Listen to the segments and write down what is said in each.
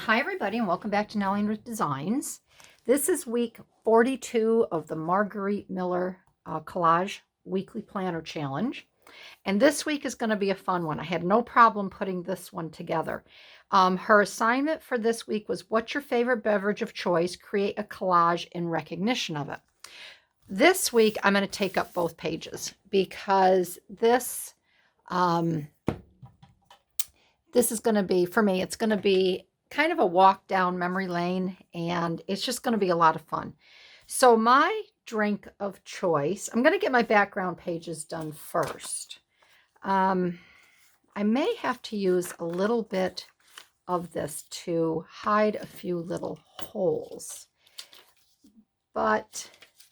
Hi everybody and welcome back to Nellie and Ruth Designs. This is week 42 of the Margarete Miller Collage Weekly Planner Challenge. And this week is going to be a fun one. I had no problem putting this one together. Her assignment for this week was, what's your favorite beverage of choice? Create a collage in recognition of it. This week I'm going to take up both pages because this is going to be, for me, it's going to be kind of a walk down memory lane, and it's just going to be a lot of fun. So my drink of choice, I'm going to get my background pages done first. I may have to use a little bit of this to hide a few little holes. But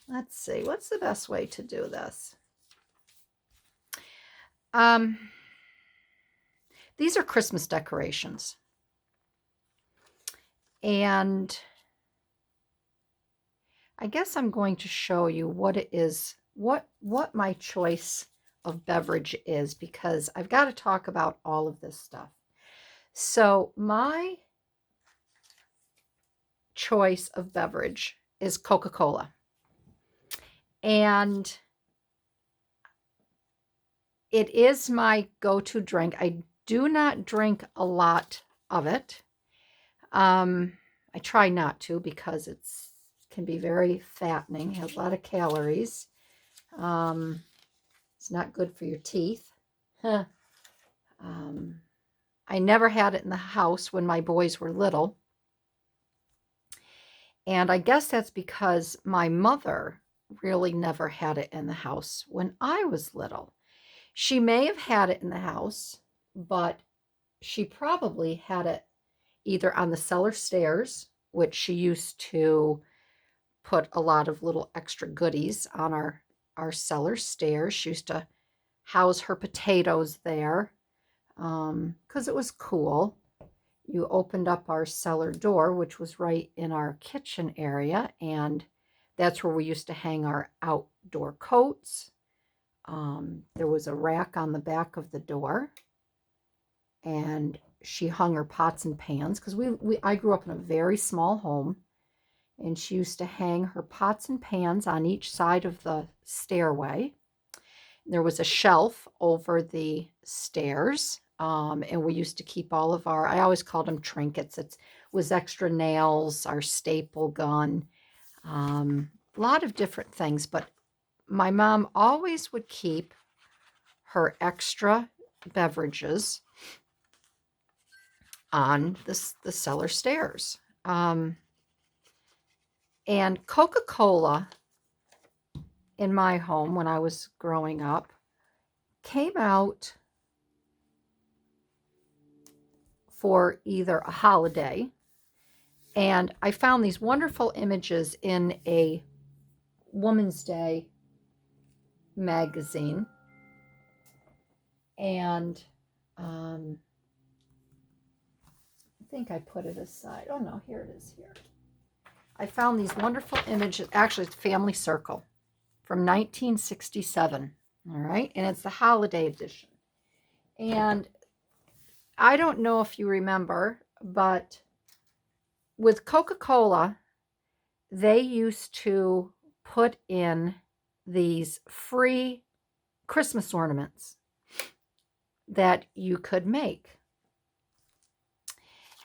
let's see, what's the best way to do this? These are Christmas decorations. And I guess I'm going to show you what it is, what my choice of beverage is, because I've got to talk about all of this stuff. So my choice of beverage is Coca-Cola. And it is my go-to drink. I do not drink a lot of it. I try not to because it can be very fattening, has a lot of calories. It's not good for your teeth. I never had it in the house when my boys were little. And I guess that's because my mother really never had it in the house when I was little. She may have had it in the house, but she probably had it either on the cellar stairs, which she used to put a lot of little extra goodies on our cellar stairs. She used to house her potatoes there because it was cool. You opened up our cellar door, which was right in our kitchen area, and that's where we used to hang our outdoor coats. There was a rack on the back of the door, and she hung her pots and pans because I grew up in a very small home, and she used to hang her pots and pans on each side of the stairway. There was a shelf over the stairs, and we used to keep all of I always called them trinkets. It was extra nails, our staple gun, a lot of different things. But my mom always would keep her extra beverages on the cellar stairs. And Coca-Cola in my home when I was growing up came out for either a holiday, and I found these wonderful images in a Woman's Day magazine, and I think I put it aside. Oh no, here it is here. I found these wonderful images. Actually, it's Family Circle from 1967. All right. And it's the holiday edition. And I don't know if you remember, but with Coca-Cola, they used to put in these free Christmas ornaments that you could make.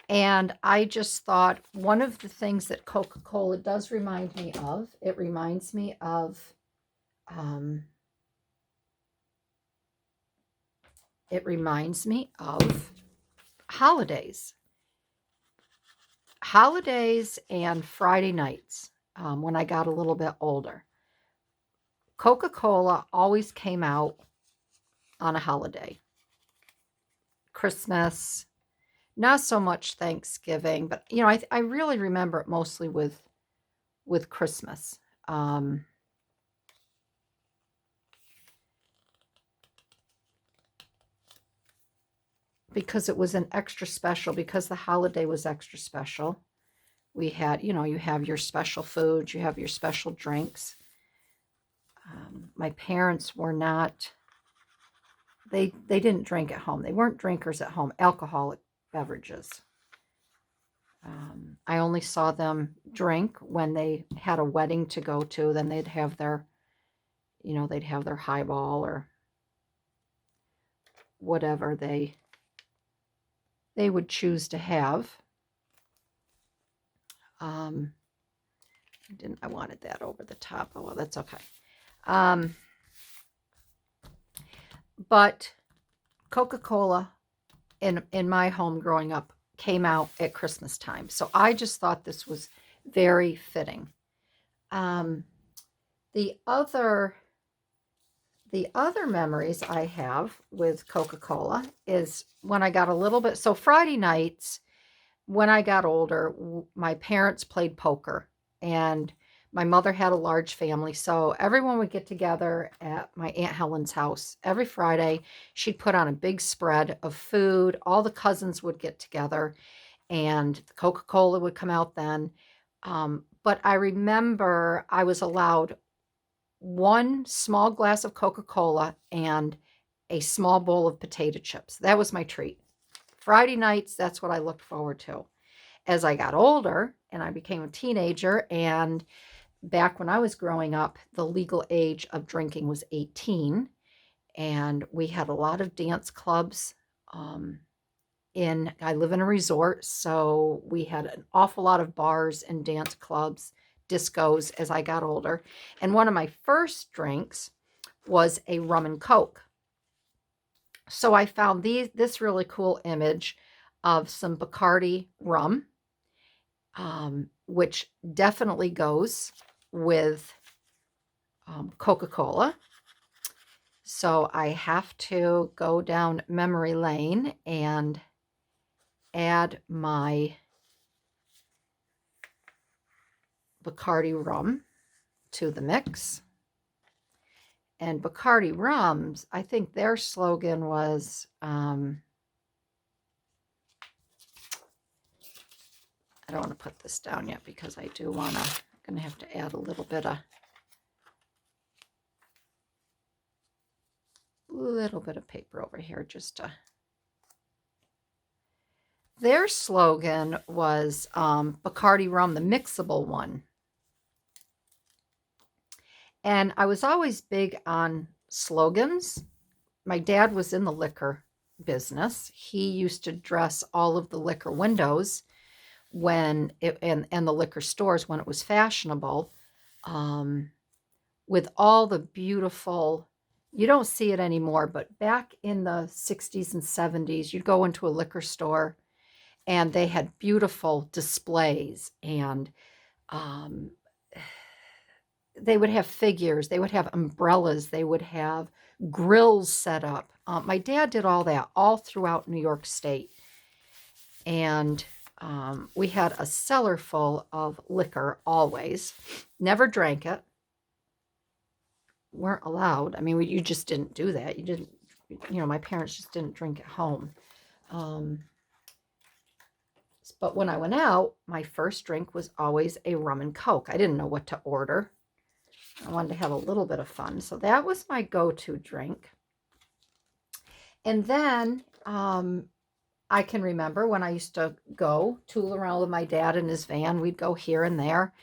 And I just thought one of the things that Coca-Cola does remind me of, it reminds me of holidays. Holidays and Friday nights when I got a little bit older. Coca-Cola always came out on a holiday. Christmas, not so much Thanksgiving, but you know, I really remember it mostly with Christmas. Because it was an extra special, because the holiday was extra special. We had, you know, you have your special foods, you have your special drinks. My parents were not, they didn't drink at home. They weren't drinkers at home, alcoholic beverages. I only saw them drink when they had a wedding to go to. Then they'd have their, they'd have their highball or whatever they would choose to have. I wanted that over the top. Oh, well, that's okay. But Coca-Cola in my home growing up came out at Christmas time. So I just thought this was very fitting. The other memories I have with Coca-Cola is when I got a little bit, so Friday nights when I got older, my parents played poker and my mother had a large family. So everyone would get together at my Aunt Helen's house every Friday. She'd put on a big spread of food. All the cousins would get together and the Coca-Cola would come out then. But I remember I was allowed one small glass of Coca-Cola and a small bowl of potato chips. That was my treat. Friday nights, that's what I looked forward to. As I got older and I became a teenager, and back when I was growing up, the legal age of drinking was 18, and we had a lot of dance clubs. I live in a resort, so we had an awful lot of bars and dance clubs, discos as I got older. And one of my first drinks was a rum and coke. So I found this really cool image of some Bacardi rum, which definitely goes with Coca-Cola. So I have to go down memory lane and add my Bacardi rum to the mix. And Bacardi rums, I think their slogan was, I don't want to put this down yet because I do want to, I'm going to have to add a little bit of paper over here just to. Their slogan was Bacardi rum, the mixable one. And I was always big on slogans. My dad was in the liquor business. He used to dress all of the liquor windows and the liquor stores when it was fashionable, with all the beautiful, you don't see it anymore, but back in the 60s and 70s, you'd go into a liquor store and they had beautiful displays, and they would have figures, they would have umbrellas, they would have grills set up. My dad did all that all throughout New York State. And we had a cellar full of liquor always. Never drank it. Weren't allowed. I mean, you just didn't do that. You didn't, my parents just didn't drink at home. But when I went out, my first drink was always a rum and coke. I didn't know what to order. I wanted to have a little bit of fun. So that was my go-to drink. And then I can remember when I used to go tool around with my dad in his van. We'd go here and there.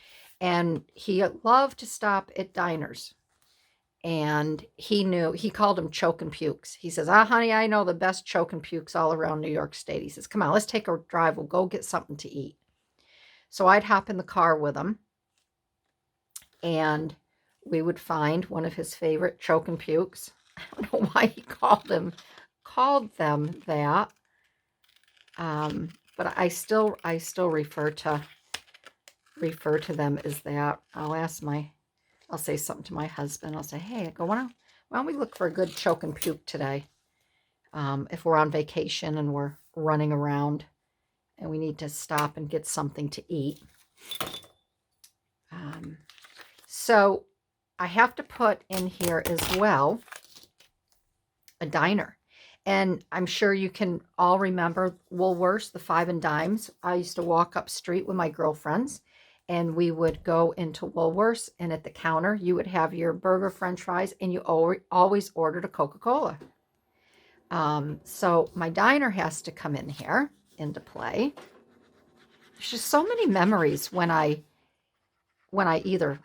And he loved to stop at diners. And he called them choke and pukes. He says, honey, I know the best choke and pukes all around New York State. He says, come on, let's take a drive. We'll go get something to eat. So I'd hop in the car with him. And we would find one of his favorite choke and pukes. I don't know why he called them that. But I still refer to them as that. I'll say something to my husband. I'll say, hey, why don't we look for a good choke and puke today? If we're on vacation and we're running around and we need to stop and get something to eat. So I have to put in here as well a diner. And I'm sure you can all remember Woolworths, the 5 and dimes. I used to walk up street with my girlfriends, and we would go into Woolworths, and at the counter, you would have your burger, french fries, and you always ordered a Coca-Cola. So my diner has to come in here into play. There's just so many memories when I either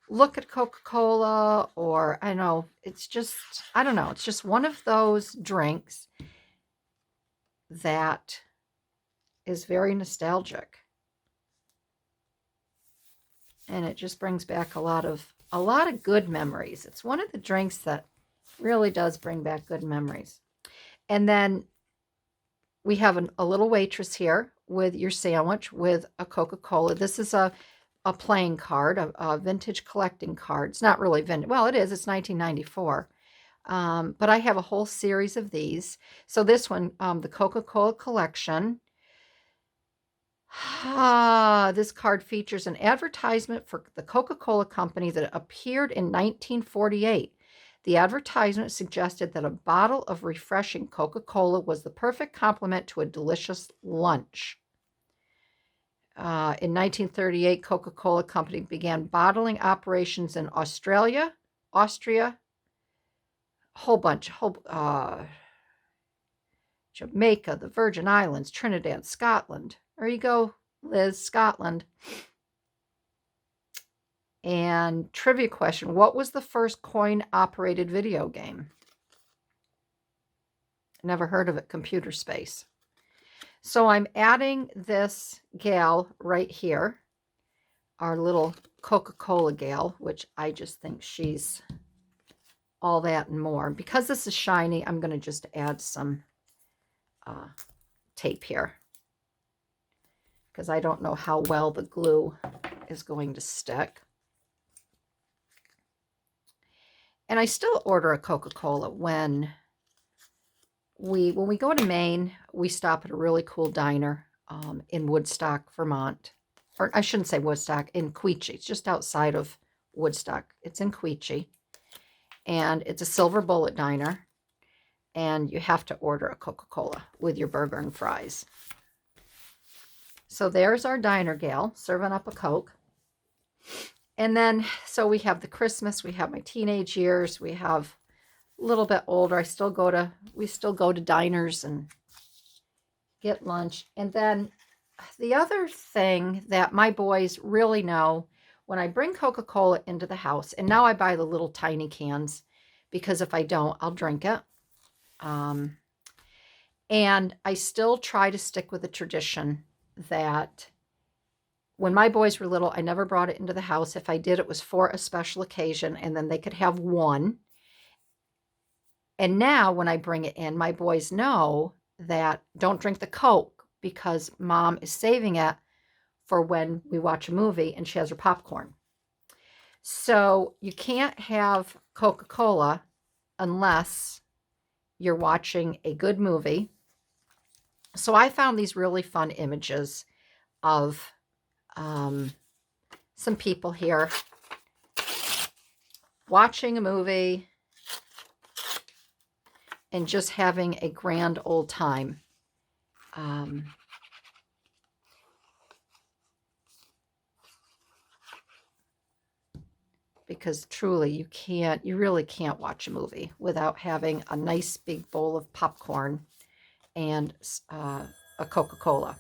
look at Coca-Cola, or I know it's just, I don't know, it's just one of those drinks that is very nostalgic, and it just brings back a lot of good memories. It's one of the drinks that really does bring back good memories. And then we have a little waitress here with your sandwich with a Coca-Cola. This is a playing card, a vintage collecting card. It's not really vintage. Well, it is. It's 1994. But I have a whole series of these. So this one, the Coca-Cola collection. This card features an advertisement for the Coca-Cola company that appeared in 1948. The advertisement suggested that a bottle of refreshing Coca-Cola was the perfect complement to a delicious lunch. In 1938, Coca-Cola Company began bottling operations in Australia, Austria, Jamaica, the Virgin Islands, Trinidad, Scotland. There you go, Liz, Scotland. And trivia question, what was the first coin-operated video game? Never heard of it, Computer Space. So I'm adding this gal right here, our little Coca-Cola gal, which I just think she's all that and more. Because this is shiny, I'm going to just add some tape here, because I don't know how well the glue is going to stick. And I still order a Coca-Cola when we go to Maine. We stop at a really cool diner in Woodstock, Vermont. Or I shouldn't say Woodstock, in Queechee. It's just outside of Woodstock. It's in Queechee. And it's a silver bullet diner. And you have to order a Coca-Cola with your burger and fries. So there's our diner gal serving up a Coke. And then, so we have the Christmas, we have my teenage years, we have a little bit older. We still go to diners and get lunch. And then the other thing that my boys really know, when I bring Coca-Cola into the house, and now I buy the little tiny cans, because if I don't, I'll drink it. And I still try to stick with the tradition that when my boys were little, I never brought it into the house. If I did, it was for a special occasion, and then they could have one. And now when I bring it in, my boys know that don't drink the Coke, because Mom is saving it for when we watch a movie and she has her popcorn. So you can't have Coca-Cola unless you're watching a good movie. So I found these really fun images of some people here watching a movie and just having a grand old time. Because truly, you really can't watch a movie without having a nice big bowl of popcorn and a Coca-Cola.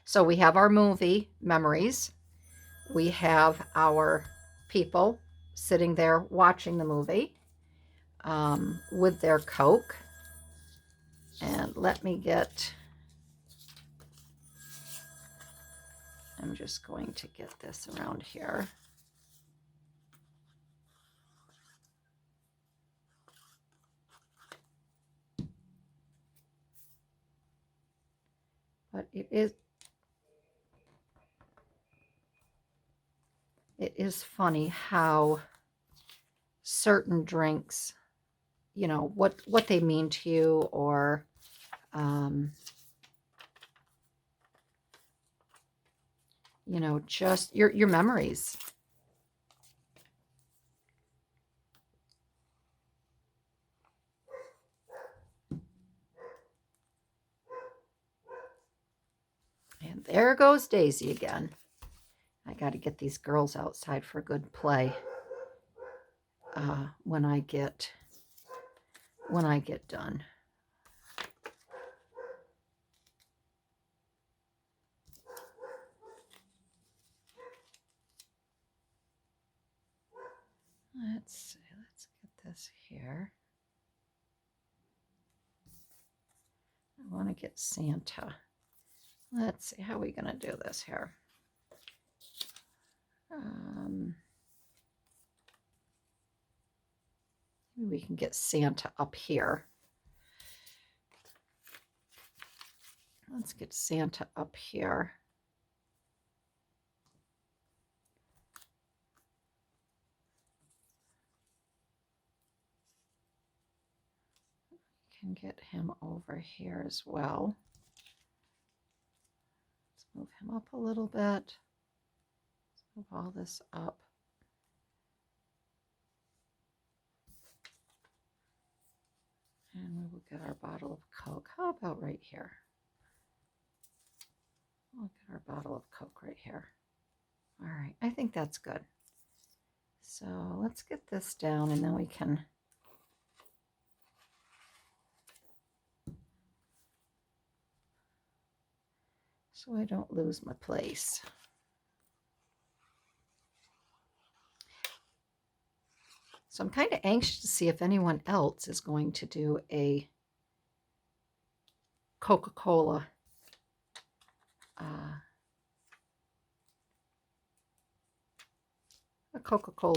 So we have our movie memories. We have our people sitting there watching the movie with their Coke. And I'm just going to get this around here. But it is funny how certain drinks, what they mean to you, or just your memories. And there goes Daisy again. I got to get these girls outside for a good play when I get done. let's see, let's get this here. I want to get Santa. Let's see, how are we going to do this here? Maybe we can get Santa up here. Let's get Santa up here. Can get him over here as well. Let's move him up a little bit. Let's move all this up. And we will get our bottle of Coke. How about right here? We'll get our bottle of Coke right here. All right, I think that's good. So let's get this down and then we can so I don't lose my place. So I'm kind of anxious to see if anyone else is going to do a Coca-Cola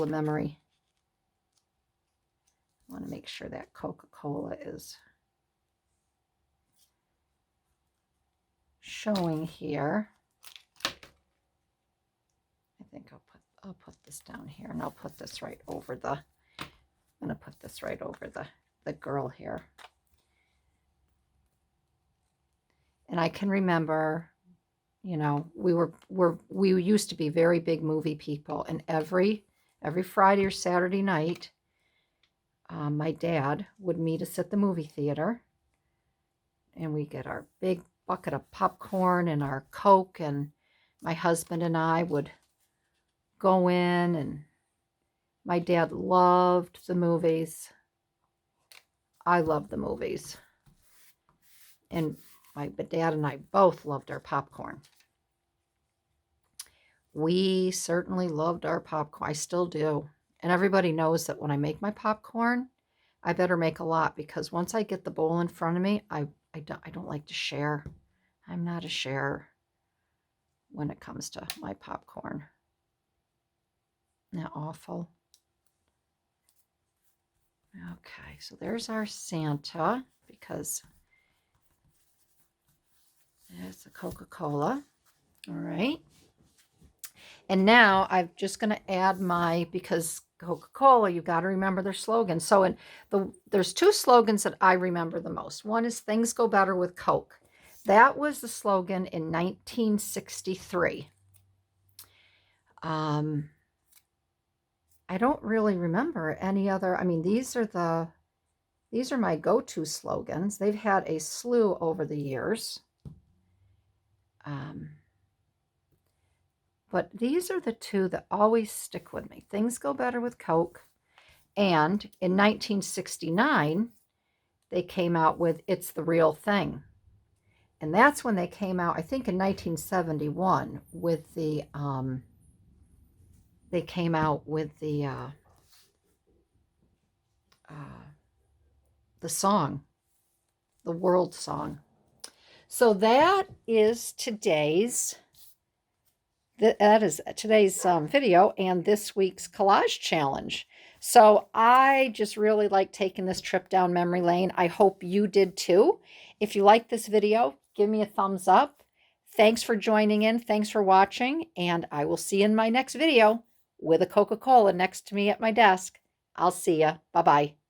memory. I want to make sure that Coca-Cola is showing here. I think I'll put this down here, and I'll put this right over the, I'm going to put this right over the girl here. And I can remember, you know, we used to be very big movie people, and every Friday or Saturday night, my dad would meet us at the movie theater, and we get our big bucket of popcorn and our Coke, and my husband and I would go in, and my dad loved the movies. I loved the movies. And my dad and I both loved our popcorn. We certainly loved our popcorn. I still do. And everybody knows that when I make my popcorn, I better make a lot, because once I get the bowl in front of me, I don't like to share. I'm not a sharer when it comes to my popcorn. Isn't that awful? Okay, so there's our Santa, because there's the Coca-Cola. All right. And now I'm just going to add because Coca-Cola, you've got to remember their slogan. So there's two slogans that I remember the most. One is "Things Go Better with Coke." That was the slogan in 1963. I don't really remember any other. I mean, these are my go-to slogans. They've had a slew over the years. But these are the two that always stick with me. Things Go Better with Coke. And in 1969, they came out with It's the Real Thing. And that's when they came out, I think in 1971, with the, they came out with the song, the world song. So that is today's video and this week's collage challenge. So I just really like taking this trip down memory lane. I hope you did too. If you like this video, give me a thumbs up. Thanks for joining in. Thanks for watching. And I will see you in my next video with a Coca-Cola next to me at my desk. I'll see ya. Bye-bye.